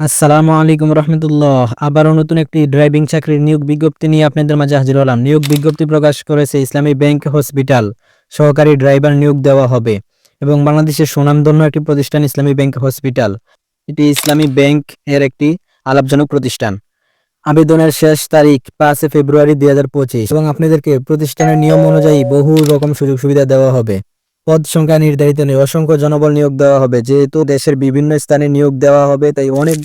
আসসালামু আলাইকুম রহমতুল্লাহ। আবারও নতুন একটি ড্রাইভিং চাকরির নিয়োগ বিজ্ঞপ্তি নিয়ে আপনাদের মাঝে হাজির হলাম। নিয়োগ বিজ্ঞপ্তি প্রকাশ করেছে ইসলামী ব্যাংক হসপিটাল। সহকারী ড্রাইভার নিয়োগ দেওয়া হবে এবং বাংলাদেশের সুনামধন্য একটি প্রতিষ্ঠান ইসলামী ব্যাংক হসপিটাল। এটি ইসলামী ব্যাংক এর একটি আলাপজনক প্রতিষ্ঠান। আবেদনের শেষ তারিখ 5 ফেব্রুয়ারি 2025 এবং আপনাদেরকে প্রতিষ্ঠানের নিয়ম অনুযায়ী বহু রকম সুযোগ সুবিধা দেওয়া হবে। পদ সংখ্যা নির্ধারিত নেই, অসংখ্য জনবল নিয়োগ দেওয়া হবে। যেহেতু দেশের বিভিন্ন স্থানে নিয়োগ দেওয়া হবে তাই অনেক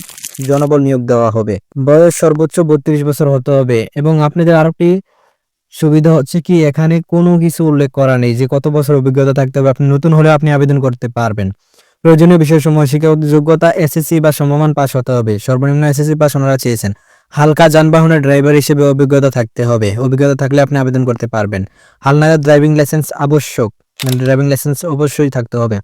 জনবল নিয়োগ দেওয়া হবে। বয়স সর্বোচ্চ 32 বছর হতে হবে এবং আপনাদের আরেকটি সুবিধা হচ্ছে কি, এখানে কোনো কিছু উল্লেখ করা নেই যে কত বছর অভিজ্ঞতা থাকতে হবে। আপনি নতুন হলে আপনি আবেদন করতে পারবেন। প্রয়োজনীয় বিষয়সমূহ: শিক্ষাগত যোগ্যতা এসএসসি বা সমমান পাস হতে হবে। সর্বনিম্ন এসএসসি পাস ওনারা চেয়েছেন। হালকা যানবাহনের ড্রাইভার হিসেবে অভিজ্ঞতা থাকতে হবে। অভিজ্ঞতা থাকলে আপনি আবেদন করতে পারবেন। হালনাগাদ ড্রাইভিং লাইসেন্স আবশ্যক, ড্রাইভিং লাইসেন্স অবশ্যই থাকতে হবে।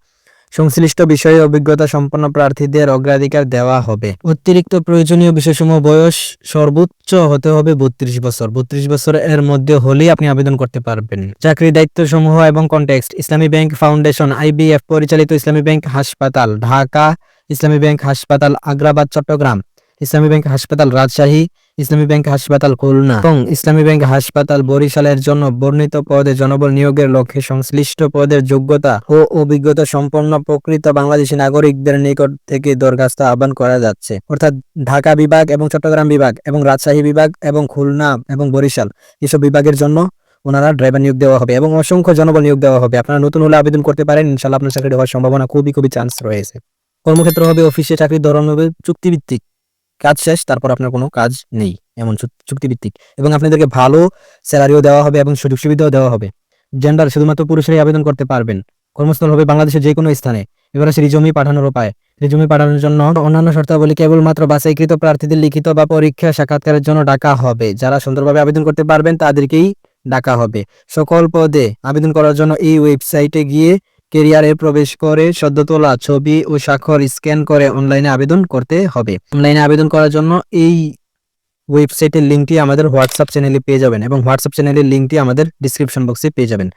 সংশ্লিষ্ট বিষয়ে অভিজ্ঞতা সম্পন্ন প্রার্থীদের অগ্রাধিকার দেওয়া হবে। অতিরিক্ত প্রয়োজনীয় বিষয়সমূহ: বয়স সর্বোচ্চ হতে হবে 32 বছর। 32 বছর এর মধ্যে হলেই আপনি আবেদন করতে পারবেন। চাকরির দায়িত্ব সমূহ এবং কনটেক্সট: ইসলামী ব্যাংক ফাউন্ডেশন আইবিএফ পরিচালিত ইসলামী ব্যাংক হাসপাতাল ঢাকা, ইসলামী ব্যাংক হাসপাতাল আগ্রাবাদ চট্টগ্রাম, ইসলামী ব্যাংক হাসপাতাল রাজশাহী, ইসলামী ব্যাংক হাসপাতাল খুলনা এবং ইসলামী ব্যাংক হাসপাতাল বরিশালের জন্য বর্ণিত পদে জনবল নিয়োগের লক্ষ্যে সংশ্লিষ্ট পদের যোগ্যতা ও অভিজ্ঞতা সম্পন্ন প্রকৃত বাংলাদেশী নাগরিকদের নিকট থেকে দরখাস্ত আহ্বান করা যাচ্ছে। অর্থাৎ ঢাকা বিভাগ এবং চট্টগ্রাম বিভাগ এবং রাজশাহী বিভাগ এবং খুলনা এবং বরিশাল এসব বিভাগের জন্য ওনারা ড্রাইভার নিয়োগ দেওয়া হবে এবং অসংখ্য জনবল নিয়োগ দেওয়া হবে। আপনারা নতুন হলে আবেদন করতে পারেন। ইনশাআল্লাহ আপনার চাকরি হওয়ার সম্ভাবনা খুবই চান্স রয়েছে। কর্মক্ষেত্র হবে অফিসে, চাকরির ধরন হবে চুক্তিভিত্তিক। কাজ শেষ তারপর আপনার কোনো কাজ নেই, এমন চুক্তিভিত্তিক। এবং আপনাদেরকে ভালো স্যালারিও দেওয়া হবে এবং সুযোগ সুবিধাও দেওয়া হবে। জেন্ডার শুধুমাত্র পুরুষরাই আবেদন করতে পারবেন। কর্মস্থল হবে বাংলাদেশের যে কোনো স্থানে। এবার আছে রিজুমি পাঠানোর উপায়। রিজুমি পাঠানোর জন্য অন্যান্য শর্তাবলী: কেবলমাত্র বাছাইকৃত প্রার্থীদের লিখিত বা পরীক্ষা সাক্ষাৎকারের জন্য ডাকা হবে। যারা সুন্দরভাবে আবেদন করতে পারবেন তাদেরকেই ডাকা হবে। সকল পদে আবেদন করার জন্য এই ওয়েবসাইটে গিয়ে ক্যারিয়ারে প্রবেশ করে সদ্য তোলা ছবি ও স্বাক্ষর স্ক্যান করে অনলাইনে আবেদন করতে হবে। অনলাইনে আবেদন করার জন্য এই ওয়েবসাইটের লিঙ্কটি আমাদের হোয়াটসঅ্যাপ চ্যানেলে পেয়ে যাবেন এবং হোয়াটসঅ্যাপ চ্যানেলের লিঙ্কটি আমাদের ডিসক্রিপশন বক্সে পেয়ে যাবেন।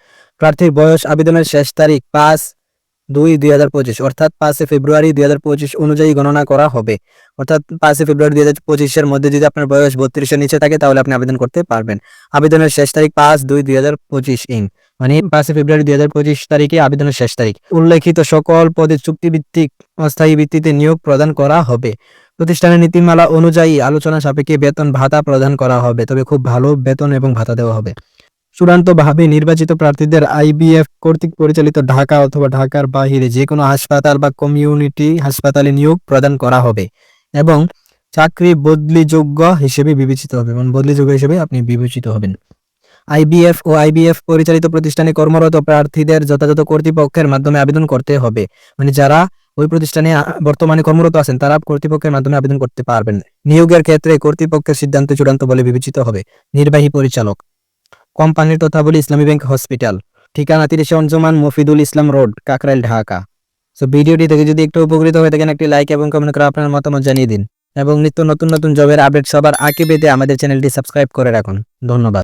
প্রার্থীর বয়স: আবেদনের শেষ তারিখ 5/2/2025 অর্থাৎ 5 ফেব্রুয়ারি 2025 অনুযায়ী গণনা করা হবে। অর্থাৎ 5 ফেব্রুয়ারি 2025 মধ্যে যদি আপনার বয়স 32 এর নিচে থাকে তাহলে আপনি আবেদন করতে পারবেন। আবেদনের শেষ তারিখ 5/2/2025 মানে 5 ফেব্রুয়ারি 2025 তারিখে আবেদনের শেষ তারিখ। উল্লেখিত সকল পদে চুক্তিভিত্তিক অস্থায়ী ভিত্তিতে নিয়োগ প্রদান করা হবে। প্রতিষ্ঠানের নীতিমালা অনুযায়ী আলোচনা সাপেক্ষে বেতন ভাতা প্রদান করা হবে, তবে খুব ভালো বেতন এবং ভাতা দেওয়া হবে। চূড়ান্তভাবে নির্বাচিত প্রার্থীদের আইবিএফ কর্তৃক পরিচালিত ঢাকা অথবা ঢাকার বাহিরে যে কোনো হাসপাতাল বা কমিউনিটি হাসপাতালে নিয়োগ প্রদান করা হবে এবং চাকরি বদলিযোগ্য হিসেবে বিবেচিত হবে, মানে বদলিযোগ্য হিসেবে আপনি বিবেচিত হবেন। আইবিএফ ও আইবিএফ পরিচালিত প্রতিষ্ঠানে কর্মরত প্রার্থীদের যথাযথ কর্তৃপক্ষের মাধ্যমে আবেদন করতে হবে। মানে যারা ওই প্রতিষ্ঠানে বর্তমানে কর্মরত আছেন তারা কর্তৃপক্ষের মাধ্যমে আবেদন করতে পারবেন। নিয়োগের ক্ষেত্রে কর্তৃপক্ষের সিদ্ধান্ত চূড়ান্ত বলে বিবেচিত হবে। নির্বাহী পরিচালক। কোম্পানির তথ্যাবলী: ইসলামী ব্যাংক হসপিটাল, ঠিকানা 30 অঞ্জুমান মফিদুল ইসলাম রোড, কাকরাইল, ঢাকা। সো ভিডিওটি থেকে যদি একটু উপকৃত হয়ে থাকেন একটি লাইক এবং কমেন্ট করে আপনার মতামত জানিয়ে দিন এবং নিত্য নতুন জবের আপডেট সবার আগে পেতে আমাদের চ্যানেলটি সাবস্ক্রাইব করে রাখুন। ধন্যবাদ।